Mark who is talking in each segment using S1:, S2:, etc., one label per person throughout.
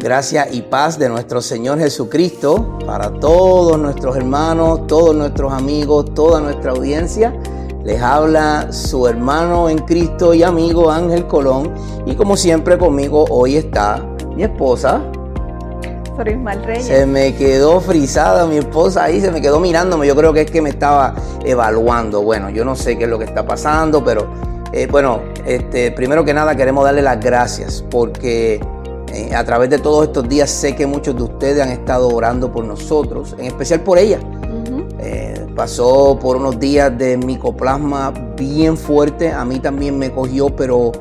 S1: Gracia y paz de nuestro Señor Jesucristo para todos nuestros hermanos, todos nuestros amigos, toda nuestra audiencia. Les habla su hermano en Cristo y amigo Ángel Colón. Y como siempre conmigo hoy está mi esposa.
S2: Soy Ismael Reyes.
S1: Se me quedó frisada mi esposa ahí, se me quedó mirándome. Yo creo que es que me estaba evaluando. Bueno, yo no sé qué es lo que está pasando, pero primero que nada queremos darle las gracias porque a través de todos estos días sé que muchos de ustedes han estado orando por nosotros, en especial por ella. Pasó por unos días de micoplasma bien fuerte, a mí también me cogió, pero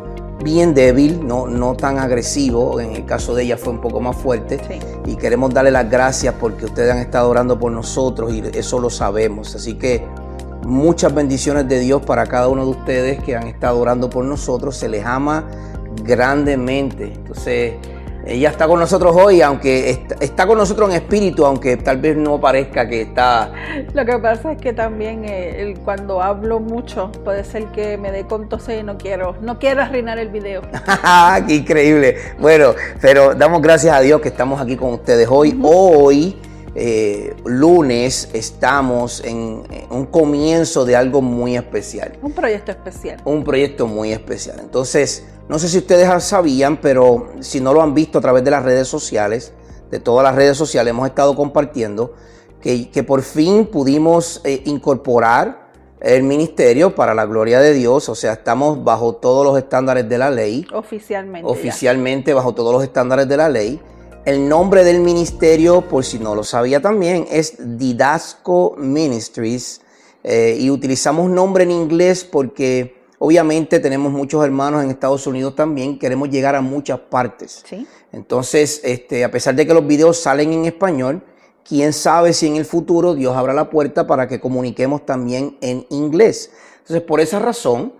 S1: bien débil, no tan agresivo. En el caso de ella fue un poco más fuerte.
S2: Sí.
S1: Y queremos darle las gracias porque ustedes han estado orando por nosotros y eso lo sabemos. Así que muchas bendiciones de Dios para cada uno de ustedes que han estado orando por nosotros. Se les ama grandemente. Entonces, ella está con nosotros hoy, aunque está con nosotros en espíritu, aunque tal vez no parezca que está.
S2: Lo que pasa es que también cuando hablo mucho puede ser que me dé con tos y no quiero arruinar el video.
S1: ¡Qué increíble! Bueno, pero damos gracias a Dios que estamos aquí con ustedes hoy. Hoy, lunes, estamos en un comienzo de algo muy especial.
S2: Un proyecto especial.
S1: Un proyecto muy especial. Entonces, no sé si ustedes sabían, pero si no lo han visto a través de las redes sociales, de todas las redes sociales, hemos estado compartiendo que por fin pudimos incorporar el ministerio para la gloria de Dios. O sea, estamos bajo todos los estándares de la ley. Oficialmente bajo todos los estándares de la ley. El nombre del ministerio, por si no lo sabía también, es Didasco Ministries. Y utilizamos nombre en inglés porque obviamente tenemos muchos hermanos en Estados Unidos también. Queremos llegar a muchas partes.
S2: Sí.
S1: Entonces, a pesar de que los videos salen en español, quién sabe si en el futuro Dios abra la puerta para que comuniquemos también en inglés. Entonces, por esa razón,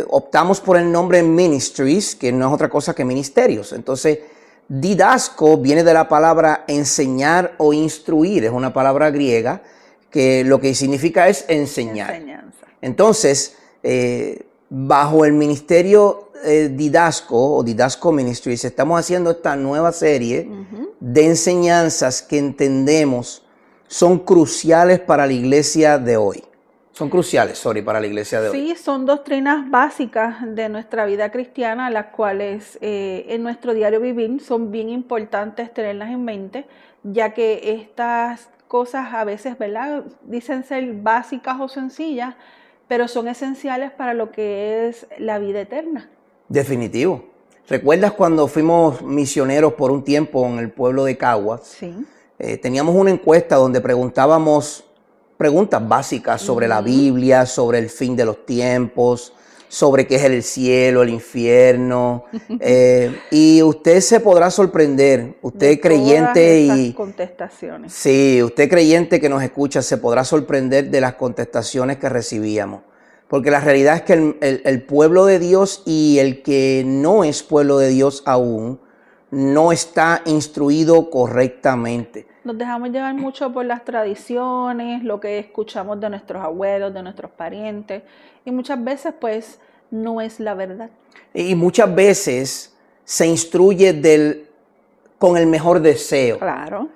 S1: optamos por el nombre Ministries, que no es otra cosa que ministerios. Entonces, Didasco viene de la palabra enseñar o instruir. Es una palabra griega que lo que significa es enseñar.
S2: Enseñanza.
S1: Entonces, bajo el ministerio Didasco o Didasco Ministries, estamos haciendo esta nueva serie de enseñanzas que entendemos son cruciales para la iglesia de hoy. Son cruciales, para la iglesia de hoy.
S2: Sí, son doctrinas básicas de nuestra vida cristiana, las cuales en nuestro diario vivir son bien importantes tenerlas en mente, ya que estas cosas a veces, ¿verdad?, dicen ser básicas o sencillas, pero son esenciales para lo que es la vida eterna.
S1: Definitivo. ¿Recuerdas cuando fuimos misioneros por un tiempo en el pueblo de Caguas?
S2: Sí.
S1: Teníamos una encuesta donde preguntábamos preguntas básicas sobre la Biblia, sobre el fin de los tiempos, sobre qué es el cielo, el infierno. Y usted se podrá sorprender, usted
S2: de
S1: creyente
S2: todas
S1: y
S2: esas contestaciones.
S1: Sí, usted creyente que nos escucha se podrá sorprender de las contestaciones que recibíamos. Porque la realidad es que el pueblo de Dios y el que no es pueblo de Dios aún no está instruido correctamente.
S2: Nos dejamos llevar mucho por las tradiciones, lo que escuchamos de nuestros abuelos, de nuestros parientes, y muchas veces pues no es la verdad.
S1: Y muchas veces se instruye con el mejor deseo.
S2: Claro.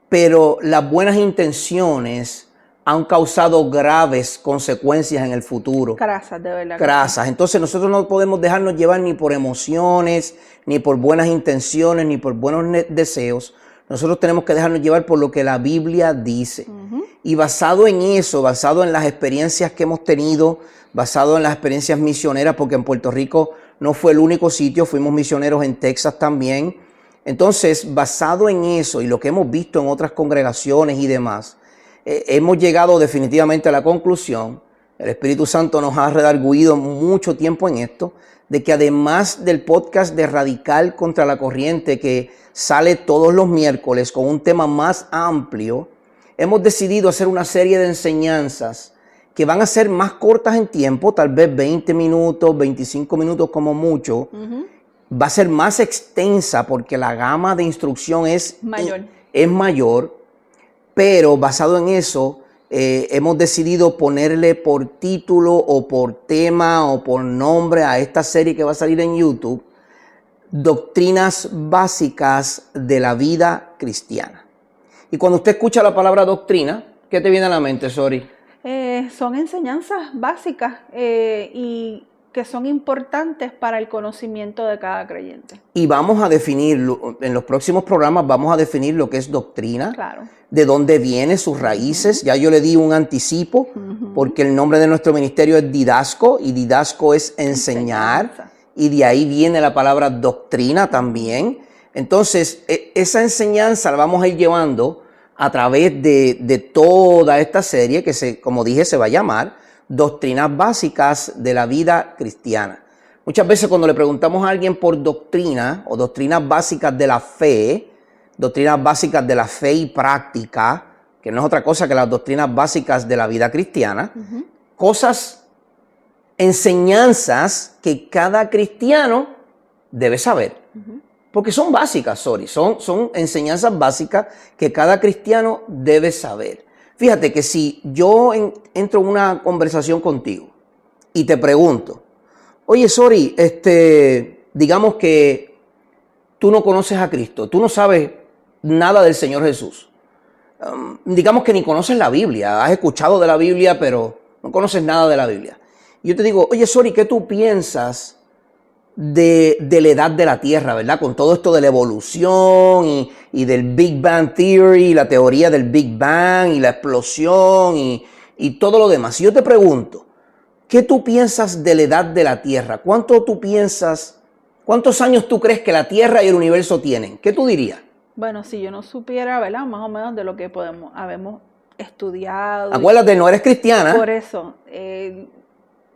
S1: Pero las buenas intenciones han causado graves consecuencias en el futuro.
S2: Crasas, de verdad.
S1: Crasas. Entonces nosotros no podemos dejarnos llevar ni por emociones, ni por buenas intenciones, ni por buenos deseos. Nosotros tenemos que dejarnos llevar por lo que la Biblia dice. Y basado en eso, basado en las experiencias que hemos tenido, basado en las experiencias misioneras, porque en Puerto Rico no fue el único sitio, fuimos misioneros en Texas también. Entonces, basado en eso y lo que hemos visto en otras congregaciones y demás, hemos llegado definitivamente a la conclusión, el Espíritu Santo nos ha redargüido mucho tiempo en esto, de que además del podcast de Radical contra la Corriente, que sale todos los miércoles con un tema más amplio, hemos decidido hacer una serie de enseñanzas que van a ser más cortas en tiempo, tal vez 20 minutos, 25 minutos como mucho. Va a ser más extensa porque la gama de instrucción es mayor, pero basado en eso, hemos decidido ponerle por título o por tema o por nombre a esta serie que va a salir en YouTube, doctrinas básicas de la vida cristiana. Y cuando usted escucha la palabra doctrina, ¿qué te viene a la mente, Sori?
S2: Son enseñanzas básicas y que son importantes para el conocimiento de cada creyente.
S1: Y vamos a definirlo, en los próximos programas vamos a definir lo que es doctrina,
S2: Claro.
S1: de dónde viene, sus raíces. Ya yo le di un anticipo, porque el nombre de nuestro ministerio es Didasco, y Didasco es enseñar,
S2: Enseñanza.
S1: y de ahí viene la palabra doctrina también. Entonces, esa enseñanza la vamos a ir llevando a través de toda esta serie que, como dije, se va a llamar Doctrinas Básicas de la Vida Cristiana. Muchas veces cuando le preguntamos a alguien por doctrina o doctrinas básicas de la fe y práctica, que no es otra cosa que las doctrinas básicas de la vida cristiana, cosas, enseñanzas que cada cristiano debe saber. Porque son básicas, son enseñanzas básicas que cada cristiano debe saber. Fíjate que si yo entro en una conversación contigo y te pregunto, oye, Sori, digamos que tú no conoces a Cristo, tú no sabes nada del Señor Jesús. Digamos que ni conoces la Biblia, has escuchado de la Biblia, pero no conoces nada de la Biblia. Y yo te digo, oye, Sori, ¿qué tú piensas de la edad de la Tierra, verdad? Con todo esto de la evolución y del Big Bang Theory, la teoría del Big Bang y la explosión y todo lo demás. Si yo te pregunto, ¿qué tú piensas de la edad de la Tierra? ¿Cuántos años tú crees que la Tierra y el universo tienen? ¿Qué tú dirías?
S2: Bueno, si yo no supiera, ¿verdad? Más o menos de lo que habemos estudiado.
S1: Acuérdate, no eres cristiana.
S2: Por eso,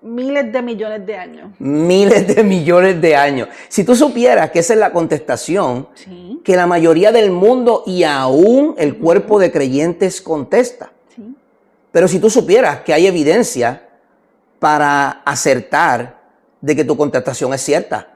S2: miles de millones de años.
S1: Miles de millones de años. Si tú supieras que esa es la contestación,
S2: Sí.
S1: que la mayoría del mundo y aún el cuerpo de creyentes contesta.
S2: Sí.
S1: Pero si tú supieras que hay evidencia para acertar de que tu contestación es cierta.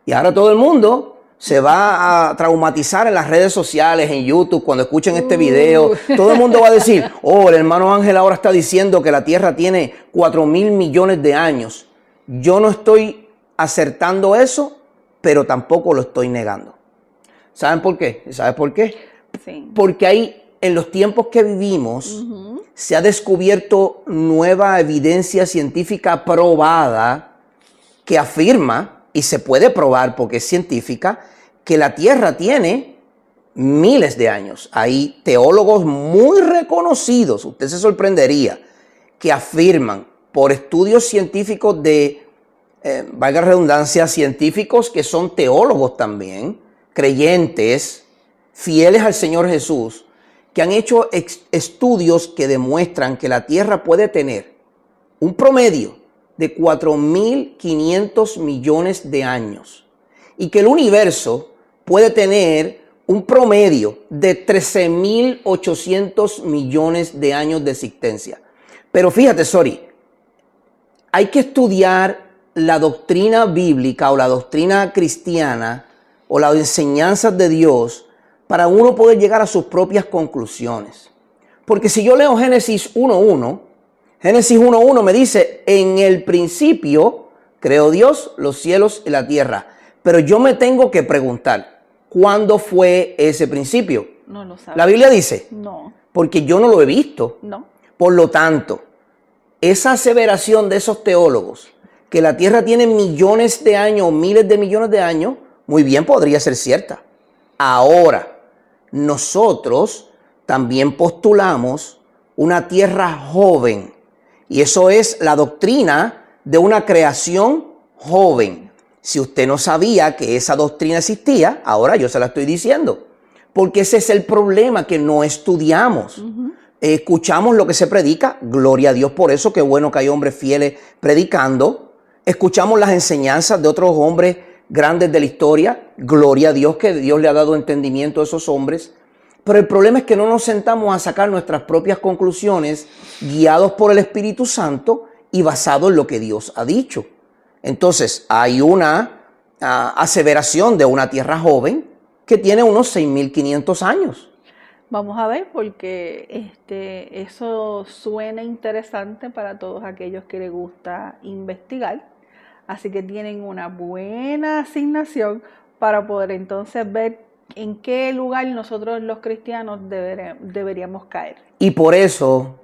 S1: Y ahora todo el mundo se va a traumatizar en las redes sociales, en YouTube, cuando escuchen este video. Todo el mundo va a decir, oh, el hermano Ángel ahora está diciendo que la Tierra tiene 4,000 millones de años. Yo no estoy acertando eso, pero tampoco lo estoy negando. ¿Saben por qué? ¿Sabes por qué?
S2: Sí.
S1: Porque en los tiempos que vivimos, se ha descubierto nueva evidencia científica probada que afirma, y se puede probar porque es científica, que la Tierra tiene miles de años. Hay teólogos muy reconocidos, usted se sorprendería, que afirman por estudios científicos valga la redundancia, científicos que son teólogos también, creyentes, fieles al Señor Jesús, que han hecho estudios que demuestran que la Tierra puede tener un promedio de 4,500 millones de años y que el universo puede tener un promedio de 13,800 millones de años de existencia. Pero fíjate, Sori, hay que estudiar la doctrina bíblica o la doctrina cristiana o las enseñanzas de Dios para uno poder llegar a sus propias conclusiones. Porque si yo leo Génesis 1:1 me dice, en el principio creó Dios los cielos y la tierra. Pero yo me tengo que preguntar, ¿cuándo fue ese principio?
S2: No lo sabes.
S1: La Biblia dice,
S2: No.
S1: porque yo no lo he visto.
S2: No.
S1: Por lo tanto, esa aseveración de esos teólogos, que la tierra tiene millones de años, miles de millones de años, muy bien podría ser cierta. Ahora, nosotros también postulamos una tierra joven. Y eso es la doctrina de una creación joven. Si usted no sabía que esa doctrina existía, ahora yo se la estoy diciendo. Porque ese es el problema, que no estudiamos. Escuchamos lo que se predica, gloria a Dios por eso, qué bueno que hay hombres fieles predicando. Escuchamos las enseñanzas de otros hombres grandes de la historia, gloria a Dios que Dios le ha dado entendimiento a esos hombres. Pero el problema es que no nos sentamos a sacar nuestras propias conclusiones guiados por el Espíritu Santo y basados en lo que Dios ha dicho. Entonces, hay una aseveración de una tierra joven que tiene unos 6,500 años.
S2: Vamos a ver, porque eso suena interesante para todos aquellos que les gusta investigar. Así que tienen una buena asignación para poder entonces ver en qué lugar nosotros los cristianos deberíamos caer.
S1: Y por eso,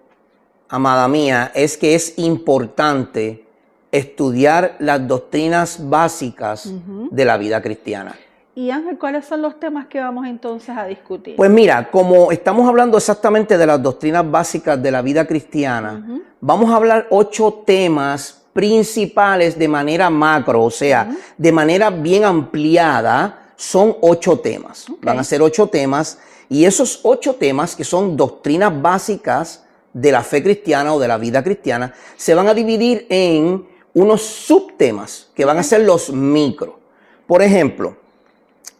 S1: amada mía, es que es importante estudiar las doctrinas básicas de la vida cristiana.
S2: Y Ángel, ¿cuáles son los temas que vamos entonces a discutir?
S1: Pues mira, como estamos hablando exactamente de las doctrinas básicas de la vida cristiana, vamos a hablar 8 temas principales de manera macro, o sea, de manera bien ampliada, son 8 temas.
S2: Okay.
S1: Van a ser 8 temas, y esos 8 temas, que son doctrinas básicas de la fe cristiana o de la vida cristiana, se van a dividir en unos subtemas que van a ser los micro. Por ejemplo,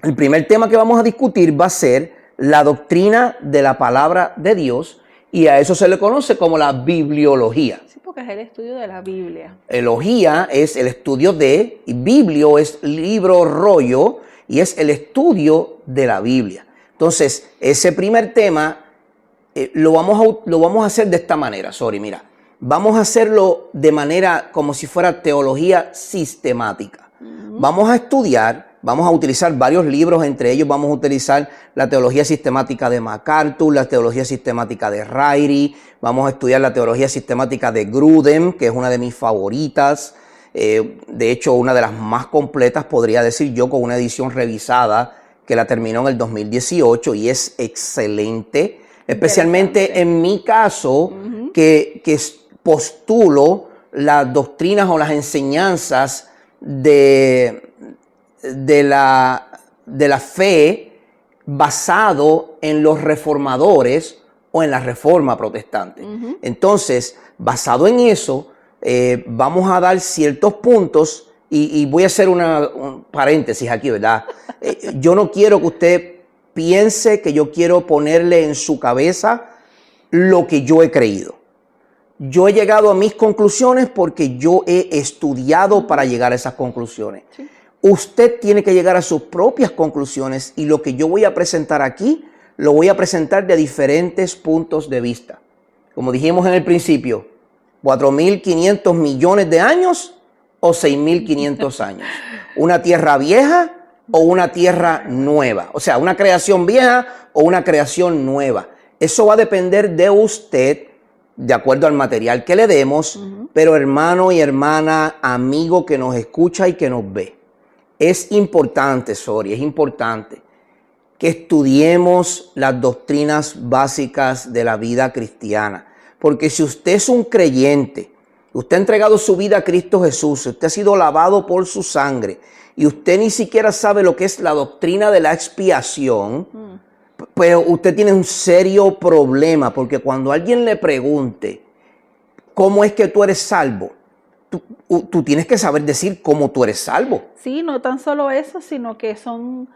S1: el primer tema que vamos a discutir va a ser la doctrina de la palabra de Dios, y a eso se le conoce como la bibliología.
S2: Sí, porque es el estudio de la Biblia.
S1: Elogía es el estudio de, y biblio es libro, rollo, y es el estudio de la Biblia. Entonces, ese primer tema lo vamos a hacer de esta manera. Mira, vamos a hacerlo de manera como si fuera teología sistemática. Vamos a estudiar. Vamos a utilizar varios libros, entre ellos vamos a utilizar la teología sistemática de MacArthur, la teología sistemática de Ryrie, vamos a estudiar la teología sistemática de Grudem, que es una de mis favoritas, de hecho una de las más completas, podría decir yo, con una edición revisada que la terminó en el 2018 y es excelente, especialmente en mi caso, que postulo las doctrinas o las enseñanzas de la fe basado en los reformadores o en la reforma protestante. Entonces, basado en eso, vamos a dar ciertos puntos y voy a hacer un paréntesis aquí, ¿verdad? Yo no quiero que usted piense que yo quiero ponerle en su cabeza lo que yo he creído. Yo he llegado a mis conclusiones porque yo he estudiado para llegar a esas conclusiones. Sí. Usted tiene que llegar a sus propias conclusiones, y lo que yo voy a presentar aquí, lo voy a presentar de diferentes puntos de vista. Como dijimos en el principio, 4.500 millones de años o 6.500 años. Una tierra vieja o una tierra nueva. O sea, una creación vieja o una creación nueva. Eso va a depender de usted, de acuerdo al material que le demos, pero hermano y hermana, amigo que nos escucha y que nos ve. Es importante, es importante que estudiemos las doctrinas básicas de la vida cristiana. Porque si usted es un creyente, usted ha entregado su vida a Cristo Jesús, usted ha sido lavado por su sangre, y usted ni siquiera sabe lo que es la doctrina de la expiación, pues usted tiene un serio problema. Porque cuando alguien le pregunte, ¿cómo es que tú eres salvo? Tú tienes que saber decir cómo tú eres salvo.
S2: Sí, no tan solo eso, sino que son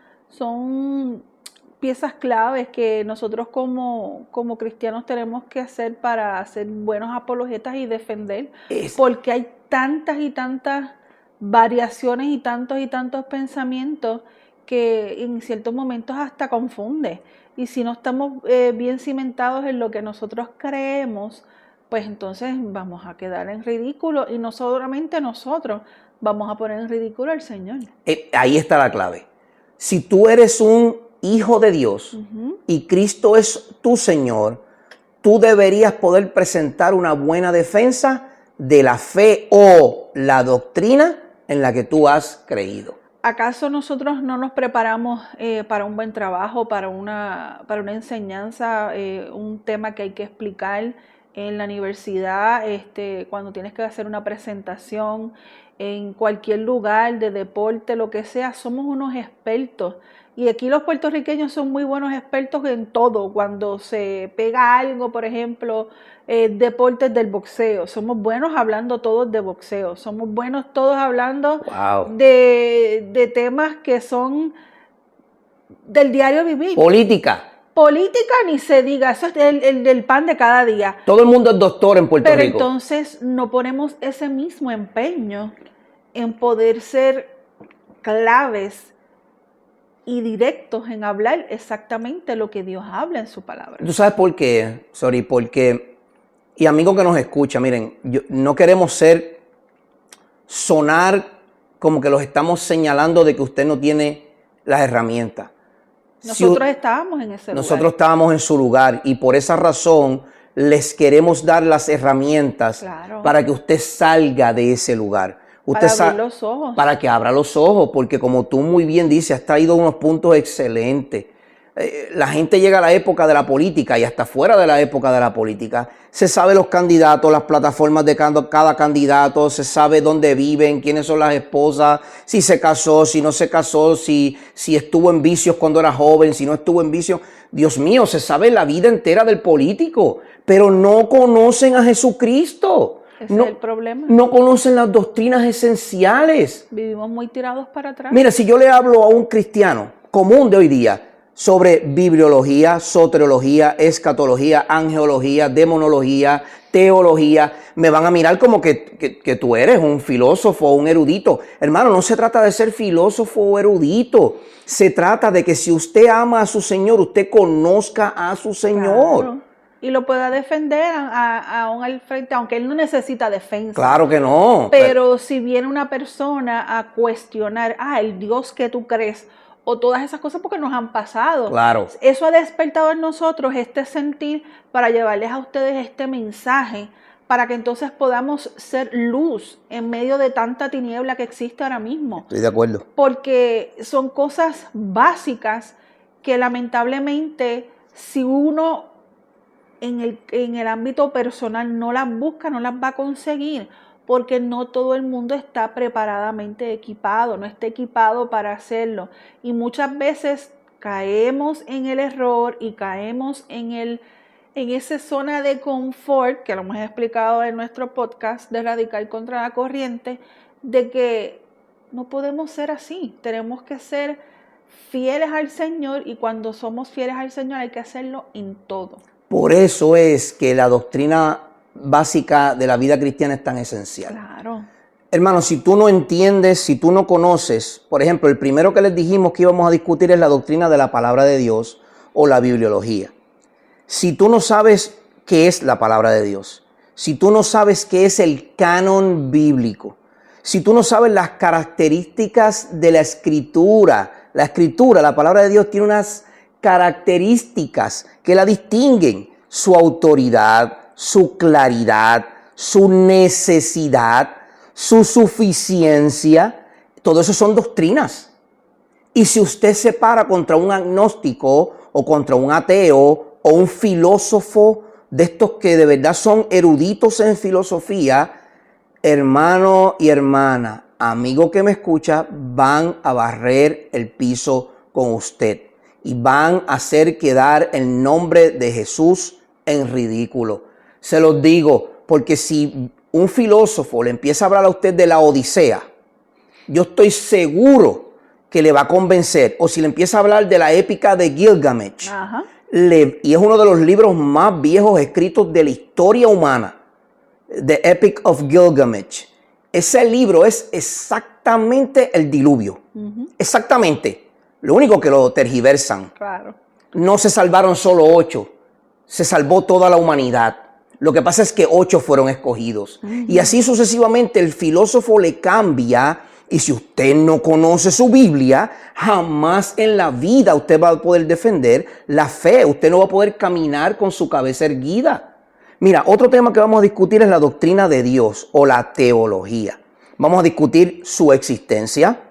S2: piezas claves que nosotros como cristianos tenemos que hacer para ser buenos apologetas y defender. Porque hay tantas y tantas variaciones y tantos pensamientos que en ciertos momentos hasta confunde. Y si no estamos bien cimentados en lo que nosotros creemos, pues entonces vamos a quedar en ridículo, y no solamente nosotros, vamos a poner en ridículo al Señor.
S1: Ahí está la clave. Si tú eres un hijo de Dios y Cristo es tu Señor, tú deberías poder presentar una buena defensa de la fe o la doctrina en la que tú has creído.
S2: ¿Acaso nosotros no nos preparamos para un buen trabajo, para una enseñanza, un tema que hay que explicar en la universidad, cuando tienes que hacer una presentación, en cualquier lugar de deporte, lo que sea? Somos unos expertos. Y aquí los puertorriqueños son muy buenos expertos en todo. Cuando se pega algo, por ejemplo, deportes del boxeo, somos buenos hablando todos de boxeo. Somos buenos todos hablando de temas que son del diario vivir. Política ni se diga, eso es el pan de cada día.
S1: Todo el mundo es doctor en Puerto Rico.
S2: Pero entonces no ponemos ese mismo empeño en poder ser claves y directos en hablar exactamente lo que Dios habla en su palabra.
S1: ¿Tú sabes por qué? Porque, y amigos que nos escuchan, miren, no queremos sonar como que los estamos señalando de que usted no tiene las herramientas.
S2: Nosotros estábamos en ese lugar.
S1: Nosotros estábamos en su lugar y por esa razón les queremos dar las herramientas para que usted salga de ese lugar. Usted
S2: para abrir los ojos.
S1: Para que abra los ojos, porque como tú muy bien dices, has traído unos puntos excelentes. La gente llega a la época de la política y hasta fuera de la época de la política. Se sabe los candidatos, las plataformas de cada candidato, se sabe dónde viven, quiénes son las esposas, si se casó, si no se casó, si estuvo en vicios cuando era joven, si no estuvo en vicios. Dios mío, se sabe la vida entera del político, pero no conocen a Jesucristo.
S2: Ese es el problema.
S1: No conocen las doctrinas esenciales.
S2: Vivimos muy tirados para atrás.
S1: Mira, si yo le hablo a un cristiano común de hoy día sobre bibliología, soteriología, escatología, angelología, demonología, teología, me van a mirar como que tú eres un filósofo o un erudito. Hermano, no se trata de ser filósofo o erudito. Se trata de que si usted ama a su Señor, usted conozca a su Señor.
S2: Claro. Y lo pueda defender aún al frente, aunque él no necesita defensa.
S1: Claro que no.
S2: Pero si viene una persona a cuestionar, el Dios que tú crees, o todas esas cosas porque nos han pasado.
S1: Claro.
S2: Eso ha despertado en nosotros este sentir para llevarles a ustedes este mensaje, para que entonces podamos ser luz en medio de tanta tiniebla que existe ahora mismo.
S1: Estoy de acuerdo.
S2: Porque son cosas básicas que lamentablemente si uno en el ámbito personal no las busca, no las va a conseguir, porque no todo el mundo está preparadamente equipado, no está equipado para hacerlo. Y muchas veces caemos en el error y caemos en esa zona de confort, que lo hemos explicado en nuestro podcast de Radical contra la Corriente, de que no podemos ser así. Tenemos que ser fieles al Señor y cuando somos fieles al Señor hay que hacerlo en todo.
S1: Por eso es que la doctrina básica de la vida cristiana es tan esencial.
S2: Claro.
S1: Hermano, si tú no entiendes, si tú no conoces, por ejemplo, el primero que les dijimos que íbamos a discutir es la doctrina de la palabra de Dios o la bibliología. Si tú no sabes qué es la palabra de Dios, si tú no sabes qué es el canon bíblico, si tú no sabes las características de la escritura, la palabra de Dios tiene unas características que la distinguen, su autoridad, su claridad, su necesidad, su suficiencia, todo eso son doctrinas. Y si usted se para contra un agnóstico o contra un ateo o un filósofo de estos que de verdad son eruditos en filosofía, hermano y hermana, amigo que me escucha, van a barrer el piso con usted y van a hacer quedar el nombre de Jesús en ridículo. Se los digo, porque si un filósofo le empieza a hablar a usted de la Odisea, yo estoy seguro que le va a convencer. O si le empieza a hablar de la épica de Gilgamesh, y es uno de los libros más viejos escritos de la historia humana, The Epic of Gilgamesh. Ese libro es exactamente el diluvio. Exactamente. Lo único que lo tergiversan.
S2: Claro.
S1: No se salvaron solo 8, se salvó toda la humanidad. Lo que pasa es que 8 fueron escogidos. Y así sucesivamente el filósofo le cambia. Y si usted no conoce su Biblia, jamás en la vida usted va a poder defender la fe. Usted no va a poder caminar con su cabeza erguida. Mira, otro tema que vamos a discutir es la doctrina de Dios o la teología. Vamos a discutir su existencia,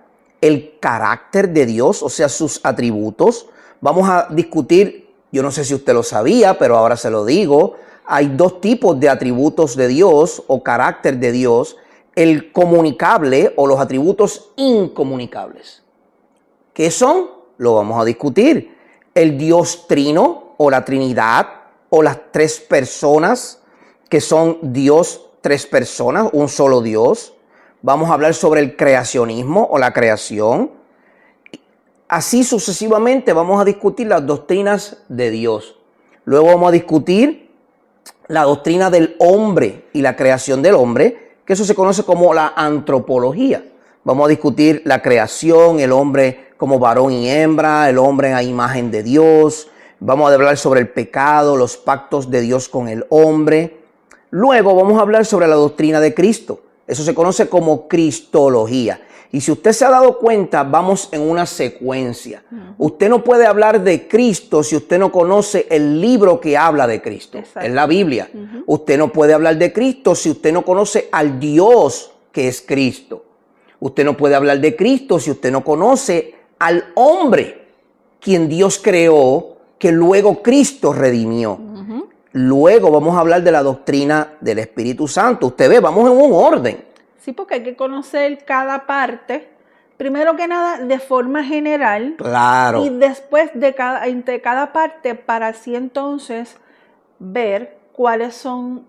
S1: el carácter de Dios, o sea, sus atributos. Vamos a discutir, yo no sé si usted lo sabía, pero ahora se lo digo, hay 2 tipos de atributos de Dios o carácter de Dios, el comunicable o los atributos incomunicables. ¿Qué son? Lo vamos a discutir. El Dios trino o la Trinidad o las 3 personas que son Dios, 3 personas, un solo Dios. Vamos a hablar sobre el creacionismo o la creación. Así sucesivamente vamos a discutir las doctrinas de Dios. Luego vamos a discutir la doctrina del hombre y la creación del hombre, que eso se conoce como la antropología. Vamos a discutir la creación, el hombre como varón y hembra, el hombre a imagen de Dios. Vamos a hablar sobre el pecado, los pactos de Dios con el hombre. Luego vamos a hablar sobre la doctrina de Cristo. Eso se conoce como cristología. Y si usted se ha dado cuenta, vamos en una secuencia. Usted no puede hablar de Cristo si usted no conoce el libro que habla de Cristo.
S2: Exacto.
S1: Es la Biblia. Usted no puede hablar de Cristo si usted no conoce al Dios que es Cristo. Usted no puede hablar de Cristo si usted no conoce al hombre quien Dios creó, que luego Cristo redimió. Luego vamos a hablar de la doctrina del Espíritu Santo. Usted ve, vamos en un orden.
S2: Sí, porque hay que conocer cada parte, primero que nada de forma general.
S1: Claro.
S2: Y después entre cada parte para así entonces ver cuáles son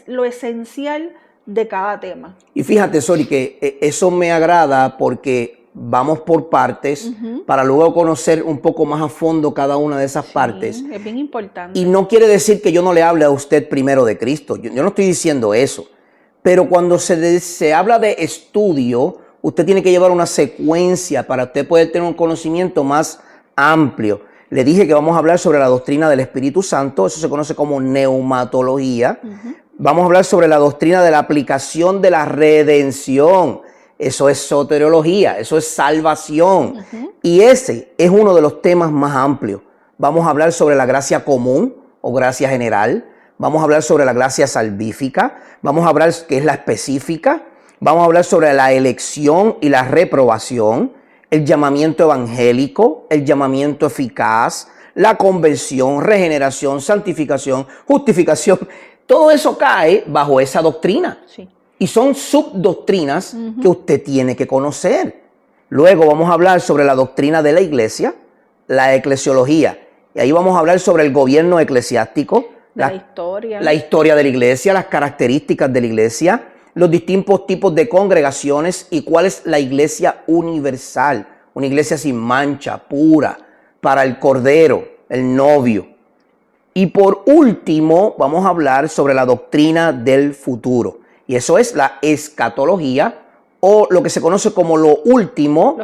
S2: lo esencial de cada tema.
S1: Y fíjate, Sori, que eso me agrada porque vamos por partes para luego conocer un poco más a fondo cada una de esas partes.
S2: Es bien importante.
S1: Y no quiere decir que yo no le hable a usted primero de Cristo. Yo no estoy diciendo eso. Pero cuando se habla de estudio, usted tiene que llevar una secuencia para usted poder tener un conocimiento más amplio. Le dije que vamos a hablar sobre la doctrina del Espíritu Santo, eso se conoce como neumatología. Vamos a hablar sobre la doctrina de la aplicación de la redención. Eso es soteriología, eso es salvación. Y ese es uno de los temas más amplios. Vamos a hablar sobre la gracia común o gracia general. Vamos a hablar sobre la gracia salvífica, vamos a hablar qué es la específica, vamos a hablar sobre la elección y la reprobación, el llamamiento evangélico, el llamamiento eficaz, la conversión, regeneración, santificación, justificación. Todo eso cae bajo esa doctrina.
S2: Sí.
S1: Y son subdoctrinas que usted tiene que conocer. Luego vamos a hablar sobre la doctrina de la iglesia, la eclesiología. Y ahí vamos a hablar sobre el gobierno eclesiástico, la historia de la iglesia, las características de la iglesia, los distintos tipos de congregaciones y cuál es la iglesia universal, una iglesia sin mancha, pura, para el Cordero, el novio. Y por último, vamos a hablar sobre la doctrina del futuro. Y eso es la escatología o lo que se conoce como lo último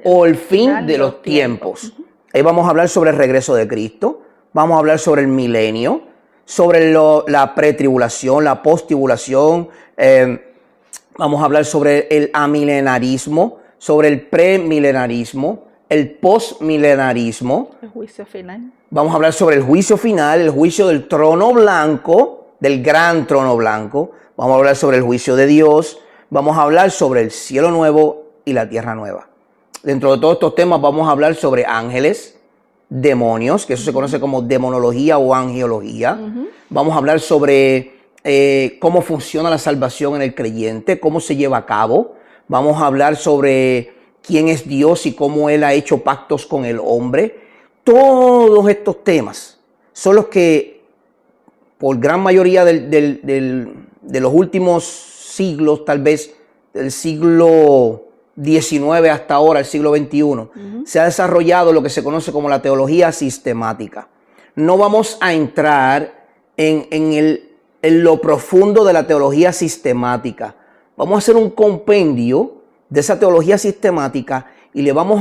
S1: o el fin de los tiempos. Ahí vamos a hablar sobre el regreso de Cristo, vamos a hablar sobre el milenio, sobre la pretribulación, la posttribulación, vamos a hablar sobre el amilenarismo, sobre el premilenarismo, el postmilenarismo.
S2: El juicio final.
S1: Vamos a hablar sobre el juicio final, el juicio del trono blanco, del gran trono blanco. Vamos a hablar sobre el juicio de Dios. Vamos a hablar sobre el cielo nuevo y la tierra nueva. Dentro de todos estos temas vamos a hablar sobre ángeles, demonios, que eso se conoce como demonología o angelología. Vamos a hablar sobre cómo funciona la salvación en el creyente, cómo se lleva a cabo. Vamos a hablar sobre quién es Dios y cómo Él ha hecho pactos con el hombre. Todos estos temas son los que, por gran mayoría de los últimos siglos, tal vez del siglo XIX hasta ahora, el siglo XXI, se ha desarrollado lo que se conoce como la teología sistemática. No vamos a entrar en lo profundo de la teología sistemática. Vamos a hacer un compendio de esa teología sistemática y le vamos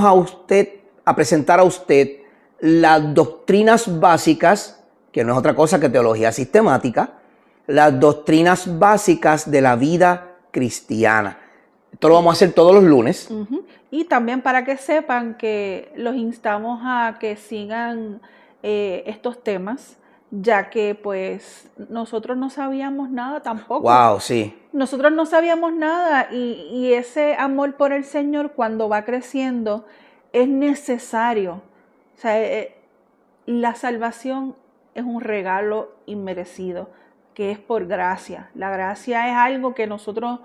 S1: a presentar a usted las doctrinas básicas, que no es otra cosa que teología sistemática, las doctrinas básicas de la vida cristiana. Esto lo vamos a hacer todos los lunes.
S2: Y también para que sepan que los instamos a que sigan estos temas, ya que pues nosotros no sabíamos nada tampoco.
S1: Wow, sí.
S2: Nosotros no sabíamos nada y ese amor por el Señor cuando va creciendo es necesario. O sea, la salvación es un regalo inmerecido, que es por gracia. La gracia es algo que nosotros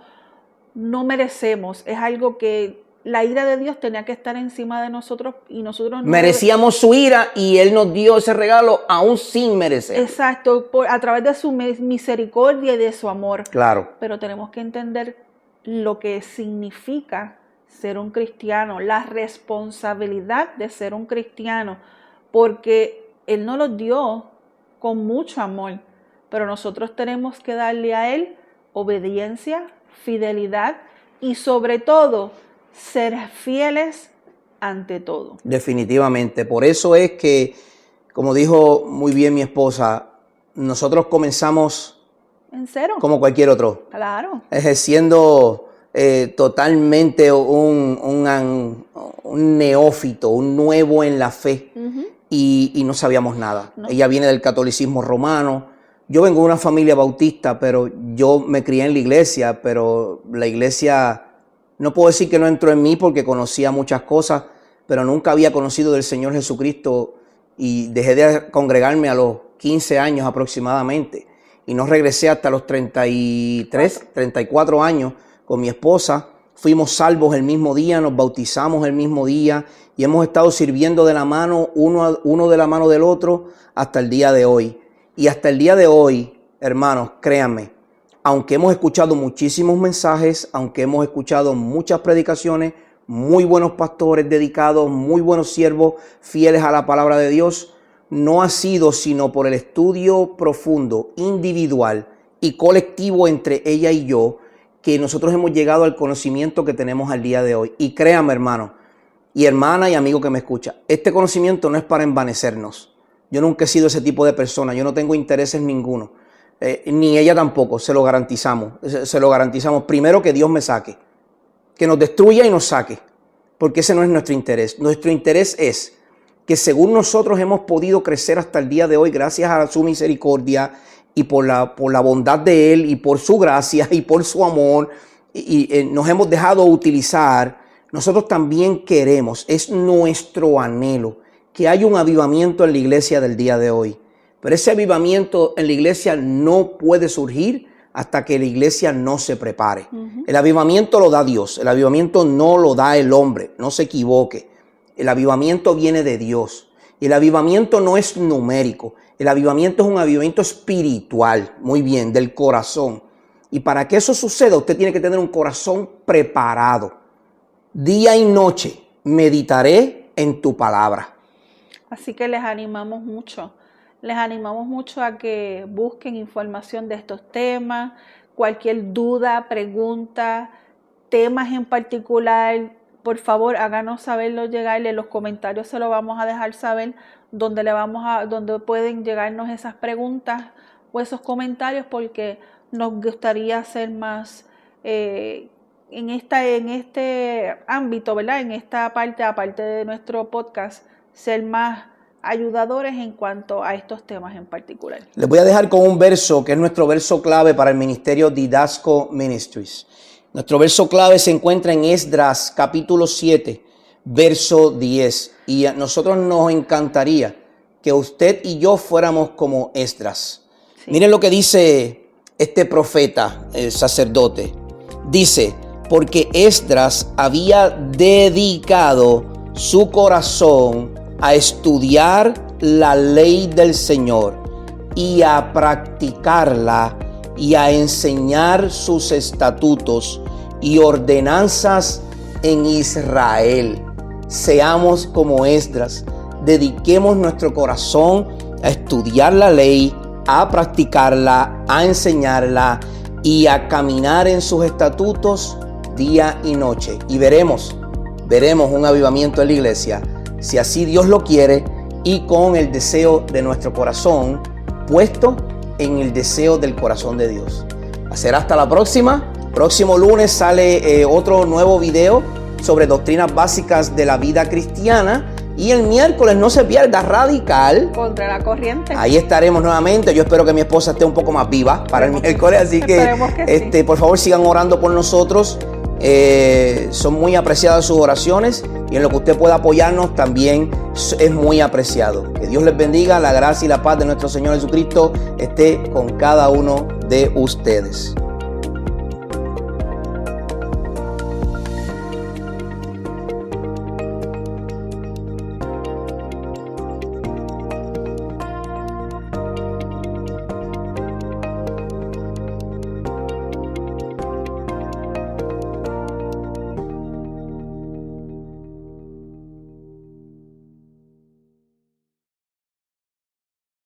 S2: no merecemos, es algo que la ira de Dios tenía que estar encima de nosotros y nosotros no
S1: merecíamos su ira y Él nos dio ese regalo aún sin merecer.
S2: Exacto, a través de su misericordia y de su amor.
S1: Claro.
S2: Pero tenemos que entender lo que significa ser un cristiano, la responsabilidad de ser un cristiano, porque Él nos lo dio con mucho amor, pero nosotros tenemos que darle a Él obediencia, fidelidad y sobre todo ser fieles ante todo.
S1: Definitivamente. Por eso es que, como dijo muy bien mi esposa, nosotros comenzamos
S2: en cero,
S1: como cualquier otro.
S2: Claro.
S1: Ejerciendo totalmente un neófito, un nuevo en la fe, y no sabíamos nada. No. Ella viene del catolicismo romano. Yo vengo de una familia bautista, pero yo me crié en la iglesia, pero la iglesia, no puedo decir que no entró en mí porque conocía muchas cosas, pero nunca había conocido del Señor Jesucristo y dejé de congregarme a los 15 años aproximadamente y no regresé hasta los 33, 34 años con mi esposa. Fuimos salvos el mismo día, nos bautizamos el mismo día y hemos estado sirviendo de la mano, uno de la mano del otro hasta el día de hoy. Y hasta el día de hoy, hermanos, créanme, aunque hemos escuchado muchísimos mensajes, aunque hemos escuchado muchas predicaciones, muy buenos pastores dedicados, muy buenos siervos fieles a la palabra de Dios, no ha sido sino por el estudio profundo, individual y colectivo entre ella y yo, que nosotros hemos llegado al conocimiento que tenemos al día de hoy. Y créame, hermano, y hermana y amigo que me escucha, este conocimiento no es para envanecernos. Yo nunca he sido ese tipo de persona, yo no tengo intereses ninguno, ni ella tampoco, se lo garantizamos. Primero que Dios me saque, que nos destruya y nos saque, porque ese no es nuestro interés. Nuestro interés es que según nosotros hemos podido crecer hasta el día de hoy, gracias a su misericordia y por la bondad de Él y por su gracia y por su amor, y nos hemos dejado utilizar, nosotros también queremos, es nuestro anhelo, que haya un avivamiento en la iglesia del día de hoy. Pero ese avivamiento en la iglesia no puede surgir hasta que la iglesia no se prepare. El avivamiento lo da Dios, el avivamiento no lo da el hombre, no se equivoque. El avivamiento viene de Dios. Y el avivamiento no es numérico, el avivamiento es un avivamiento espiritual, muy bien, del corazón. Y para que eso suceda, usted tiene que tener un corazón preparado. Día y noche meditaré en tu palabra.
S2: Así que les animamos mucho a que busquen información de estos temas, cualquier duda, pregunta, temas en particular, por favor háganos saberlo llegar, en los comentarios se lo vamos a dejar saber, donde pueden llegarnos esas preguntas o esos comentarios, porque nos gustaría hacer más en este ámbito, ¿verdad? En esta parte, aparte de nuestro podcast, ser más ayudadores en cuanto a estos temas en particular.
S1: Les voy a dejar con un verso que es nuestro verso clave para el ministerio Didasco Ministries. Nuestro verso clave se encuentra en Esdras capítulo 7, verso 10. Y a nosotros nos encantaría que usted y yo fuéramos como Esdras. Sí. Miren lo que dice este profeta, el sacerdote. Dice, porque Esdras había dedicado su corazón a estudiar la ley del Señor y a practicarla y a enseñar sus estatutos y ordenanzas en Israel. Seamos como Esdras, dediquemos nuestro corazón a estudiar la ley, a practicarla, a enseñarla y a caminar en sus estatutos día y noche. Y veremos un avivamiento en la iglesia, si así Dios lo quiere, y con el deseo de nuestro corazón puesto en el deseo del corazón de Dios. Será hasta la próxima. Próximo lunes sale otro nuevo video sobre doctrinas básicas de la vida cristiana. Y el miércoles no se pierda Radical
S2: contra la corriente.
S1: Ahí estaremos nuevamente. Yo espero que mi esposa esté un poco más viva para el miércoles. Así que sí. Por favor sigan orando por nosotros. Son muy apreciadas sus oraciones. Y en lo que usted pueda apoyarnos también es muy apreciado. Que Dios les bendiga. La gracia y la paz de nuestro Señor Jesucristo esté con cada uno de ustedes.